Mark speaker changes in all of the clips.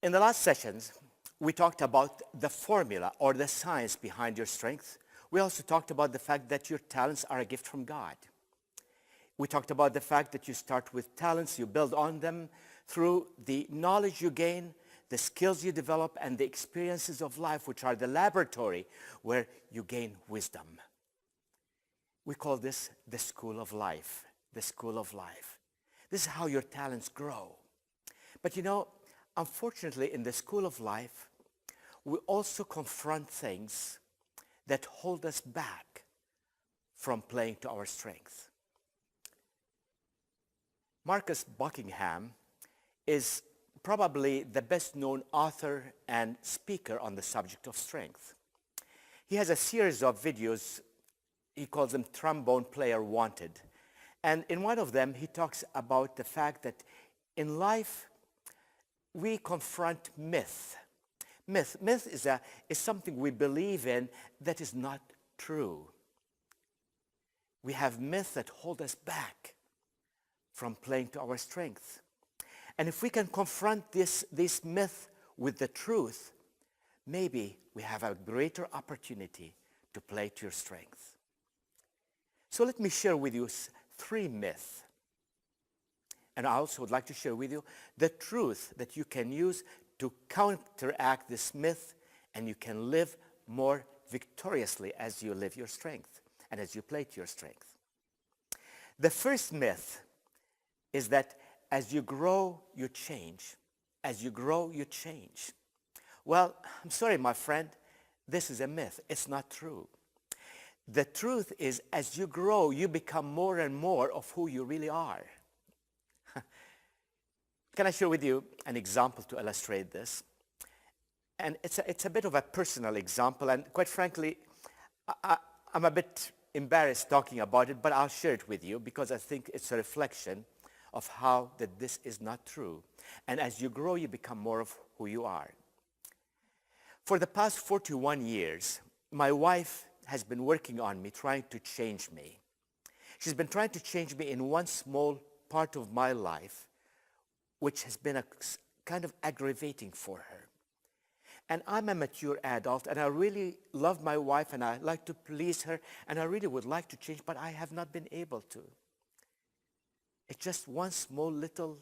Speaker 1: In the last sessions, we talked about the formula or the science behind your strength. We also talked about the fact that your talents are a gift from God. We talked about the fact that you start with talents, you build on them through the knowledge you gain, the skills you develop, and the experiences of life, which are the laboratory where you gain wisdom. We call this the school of life, the school of life. This is how your talents grow. But you know, unfortunately, in the school of life, we also confront things that hold us back from playing to our strength. Marcus Buckingham is probably the best-known author and speaker on the subject of strength. He has a series of videos, he calls them Trombone Player Wanted. And in one of them, he talks about the fact that in life, we confront myth. Myth is something we believe in that is not true. We have myths that hold us back from playing to our strength. And if we can confront this myth with the truth, maybe we have a greater opportunity to play to your strength. So let me share with you 3 myths. And I also would like to share with you the truth that you can use to counteract this myth, and you can live more victoriously as you live your strength and as you play to your strength. The first myth is that as you grow, you change. As you grow, you change. Well, I'm sorry, my friend, this is a myth. It's not true. The truth is, as you grow, you become more and more of who you really are. Can I share with you an example to illustrate this? And it's a bit of a personal example, and quite frankly, I'm a bit embarrassed talking about it, but I'll share it with you because I think it's a reflection of how that this is not true. And as you grow, you become more of who you are. For the past 41 years, my wife has been working on me, trying to change me. She's been trying to change me in one small part of my life, which has been a kind of aggravating for her. And I'm a mature adult, and I really love my wife, and I like to please her, and I really would like to change, but I have not been able to. It's just one small little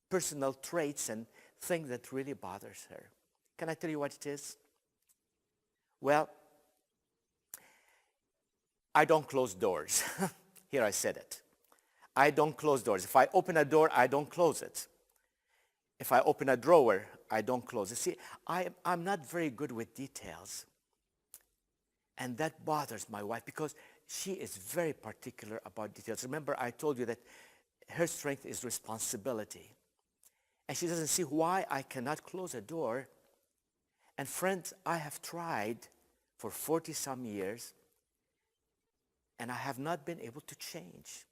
Speaker 1: personal traits and thing that really bothers her. Can I tell you what it is? Well, I don't close doors. Here I said it. I don't close doors. If I open a door, I don't close it. If I open a drawer, I don't close it. See, I'm not very good with details. And that bothers my wife because she is very particular about details. Remember, I told you that her strength is responsibility. And she doesn't see why I cannot close a door. And friends, I have tried for 40-some years, and I have not been able to change.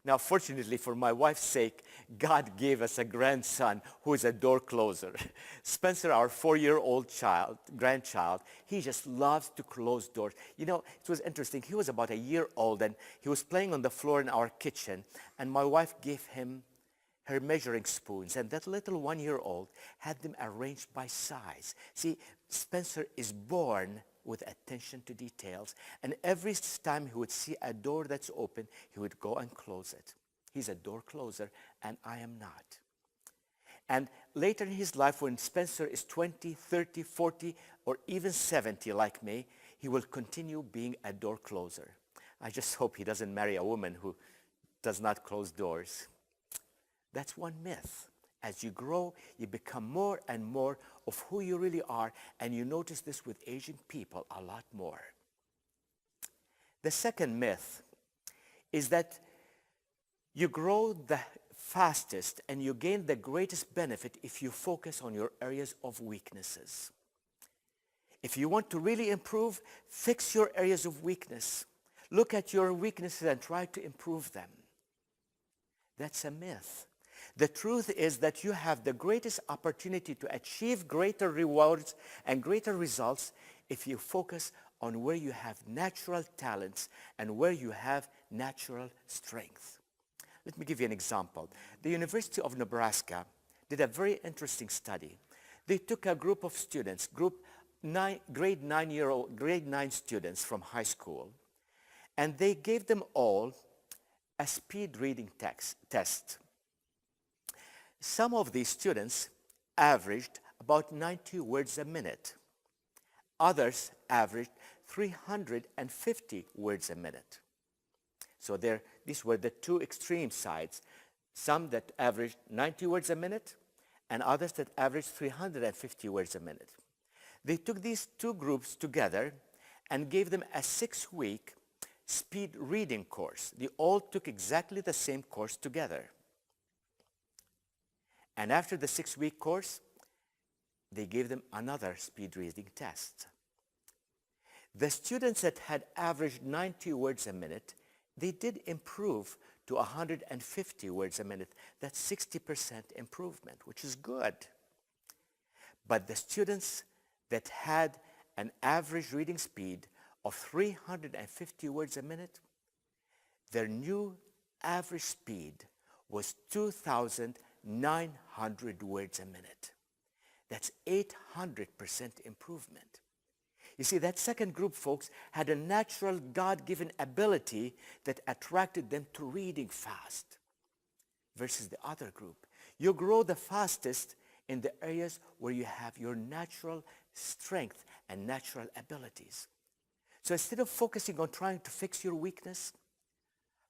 Speaker 1: Now, fortunately, for my wife's sake, God gave us a grandson who is a door closer. Spencer, our 4-year-old grandchild, he just loves to close doors. You know, it was interesting. He was about a year old, and he was playing on the floor in our kitchen, and my wife gave him her measuring spoons, and that little 1-year-old had them arranged by size. See, Spencer is born with attention to details, and every time he would see a door that's open, he would go and close it. He's a door closer, and I am not. And later in his life, when Spencer is 20, 30, 40, or even 70 like me, he will continue being a door closer. I just hope he doesn't marry a woman who does not close doors. That's one myth. As you grow, you become more and more of who you really are, and you notice this with aging people a lot more. The second myth is that you grow the fastest and you gain the greatest benefit if you focus on your areas of weaknesses. If you want to really improve, fix your areas of weakness. Look at your weaknesses and try to improve them. That's a myth. The truth is that you have the greatest opportunity to achieve greater rewards and greater results if you focus on where you have natural talents and where you have natural strength. Let me give you an example. The University of Nebraska did a very interesting study. They took a group of students, grade 9 students from high school, and they gave them all a speed reading test. Some of these students averaged about 90 words a minute. Others averaged 350 words a minute. So these were the two extreme sides. Some that averaged 90 words a minute and others that averaged 350 words a minute. They took these two groups together and gave them a 6-week speed reading course. They all took exactly the same course together. And after the 6-week course, they gave them another speed reading test. The students that had averaged 90 words a minute, they did improve to 150 words a minute. That's 60% improvement, which is good. But the students that had an average reading speed of 350 words a minute, their new average speed was 2,900 words a minute. That's 800% improvement. You see, that second group, folks, had a natural God-given ability that attracted them to reading fast versus the other group. You grow the fastest in the areas where you have your natural strength and natural abilities. So instead of focusing on trying to fix your weakness,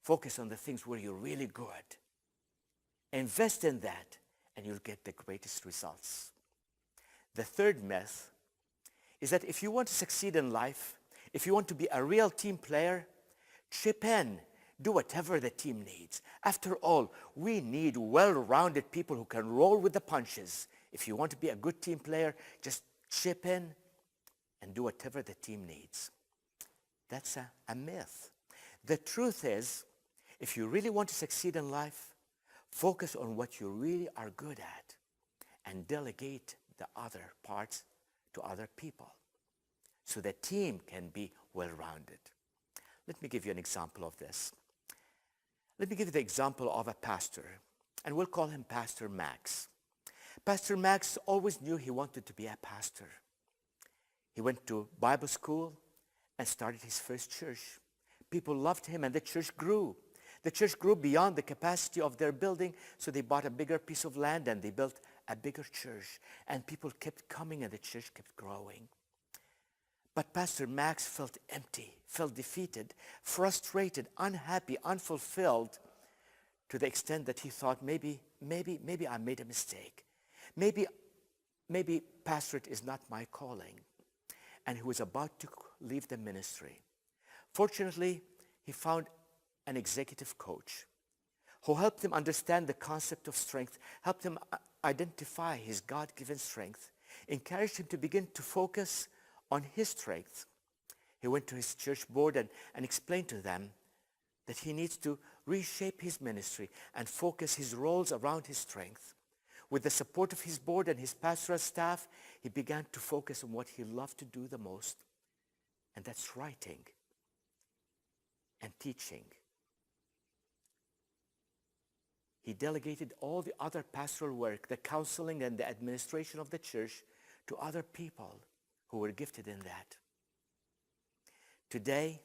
Speaker 1: focus on the things where you're really good. Invest in that, and you'll get the greatest results. The third myth is that if you want to succeed in life, if you want to be a real team player, chip in. Do whatever the team needs. After all, we need well-rounded people who can roll with the punches. If you want to be a good team player, just chip in and do whatever the team needs. That's a myth. The truth is, if you really want to succeed in life, focus on what you really are good at and delegate the other parts to other people so the team can be well-rounded. Let me give you an example of this. Let me give you the example of a pastor, and we'll call him Pastor Max. Pastor Max always knew he wanted to be a pastor. He went to Bible school and started his first church. People loved him, and the church grew. The church grew beyond the capacity of their building, so they bought a bigger piece of land and they built a bigger church. And people kept coming and the church kept growing. But Pastor Max felt empty, felt defeated, frustrated, unhappy, unfulfilled, to the extent that he thought, maybe I made a mistake. Maybe pastorate is not my calling. And he was about to leave the ministry. Fortunately, he found an executive coach who helped him understand the concept of strength, helped him identify his God-given strength, encouraged him to begin to focus on his strength. He went to his church board and explained to them that he needs to reshape his ministry and focus his roles around his strength. With the support of his board and his pastoral staff, he began to focus on what he loved to do the most, and that's writing and teaching. He delegated all the other pastoral work, the counseling and the administration of the church, to other people who were gifted in that. Today,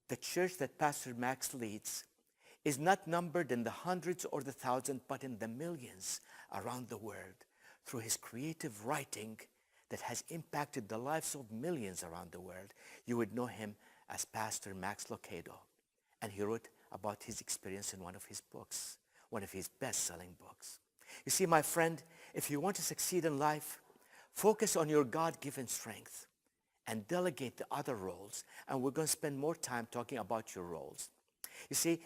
Speaker 1: the church that Pastor Max leads is not numbered in the hundreds or the thousands, but in the millions around the world through his creative writing that has impacted the lives of millions around the world. You would know him as Pastor Max Lucado, and he wrote about his experience in one of his books, one of his best-selling books. You see, my friend, if you want to succeed in life, focus on your God-given strength and delegate the other roles. And we're going to spend more time talking about your roles. You see,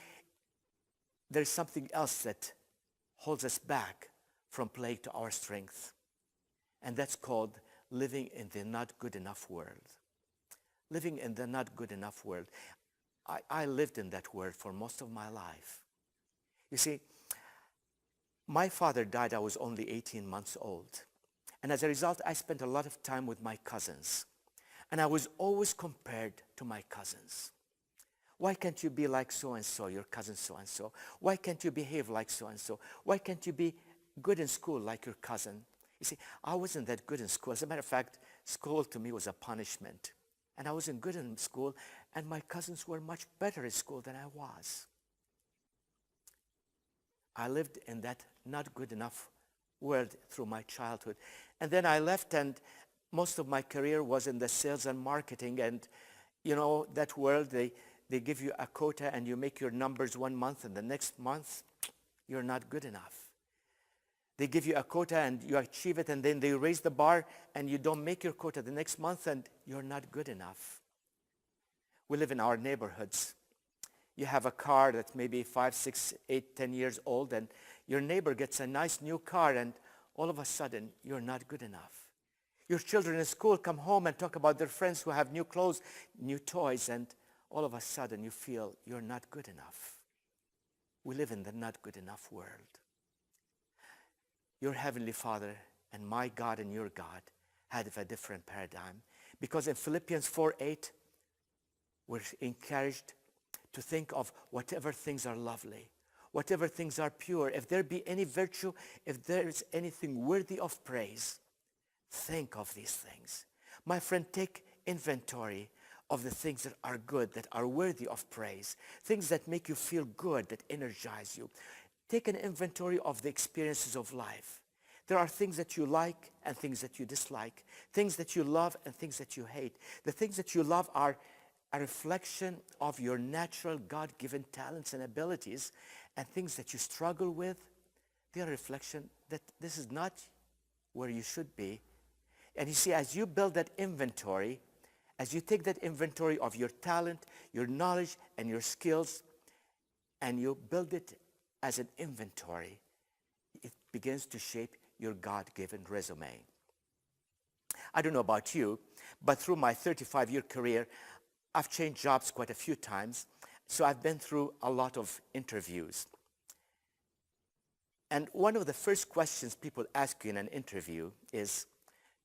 Speaker 1: there's something else that holds us back from playing to our strength, and that's called living in the not good enough world. Living in the not good enough world. I lived in that world for most of my life. You see, my father died, I was only 18 months old. And as a result, I spent a lot of time with my cousins. And I was always compared to my cousins. Why can't you be like so-and-so, your cousin so-and-so? Why can't you behave like so-and-so? Why can't you be good in school like your cousin? You see, I wasn't that good in school. As a matter of fact, school to me was a punishment. And I wasn't good in school, and my cousins were much better in school than I was. I lived in that not good enough world through my childhood. And then I left, and most of my career was in the sales and marketing. And you know, that world, they give you a quota and you make your numbers one month, and the next month, you're not good enough. They give you a quota and you achieve it, and then they raise the bar and you don't make your quota the next month, and you're not good enough. We live in our neighborhoods. You have a car that's maybe 5, 6, 8, 10 years old, and your neighbor gets a nice new car, and all of a sudden, you're not good enough. Your children in school come home and talk about their friends who have new clothes, new toys, and all of a sudden you feel you're not good enough. We live in the not good enough world. Your Heavenly Father and my God and your God had a different paradigm, because in Philippians 4:8, we're encouraged to think of whatever things are lovely, whatever things are pure, if there be any virtue, if there is anything worthy of praise, think of these things. My friend, take inventory of the things that are good, that are worthy of praise, things that make you feel good, that energize you. Take an inventory of the experiences of life. There are things that you like and things that you dislike, things that you love and things that you hate. The things that you love are a reflection of your natural God-given talents and abilities, and things that you struggle with, they are a reflection that this is not where you should be. And you see, as you build that inventory, as you take that inventory of your talent, your knowledge, and your skills, and you build it as an inventory, it begins to shape your God-given resume. I don't know about you, but through my 35-year career, I've changed jobs quite a few times, so I've been through a lot of interviews. And one of the first questions people ask you in an interview is,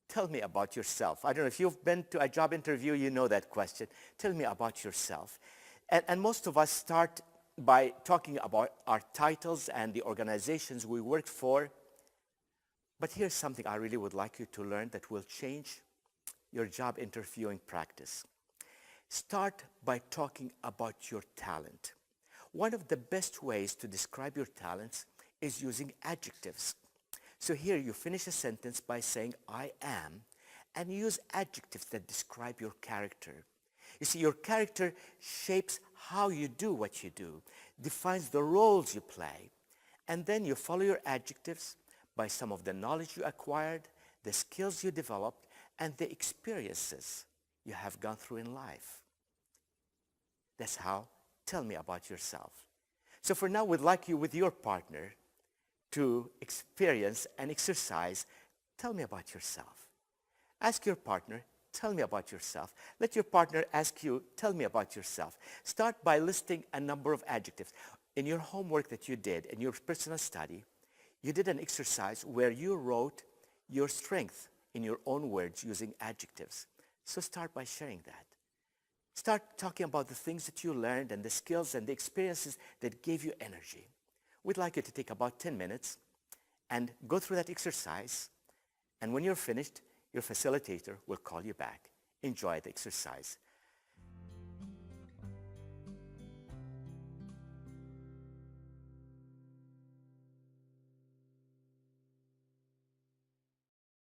Speaker 1: tell me about yourself. I don't know if you've been to a job interview, you know that question. Tell me about yourself. And most of us start by talking about our titles and the organizations we worked for. But here's something I really would like you to learn that will change your job interviewing practice. Start by talking about your talent. One of the best ways to describe your talents is using adjectives. So here you finish a sentence by saying, I am, and use adjectives that describe your character. You see, your character shapes how you do what you do, defines the roles you play, and then you follow your adjectives by some of the knowledge you acquired, the skills you developed, and the experiences you have gone through in life. That's how. Tell me about yourself. So for now, we'd like you with your partner to experience and exercise. Tell me about yourself. Ask your partner, tell me about yourself. Let your partner ask you, tell me about yourself. Start by listing a number of adjectives. In your homework that you did, in your personal study, you did an exercise where you wrote your strength in your own words using adjectives. So start by sharing that. Start talking about the things that you learned and the skills and the experiences that gave you energy. We'd like you to take about 10 minutes and go through that exercise. And when you're finished, your facilitator will call you back. Enjoy the exercise.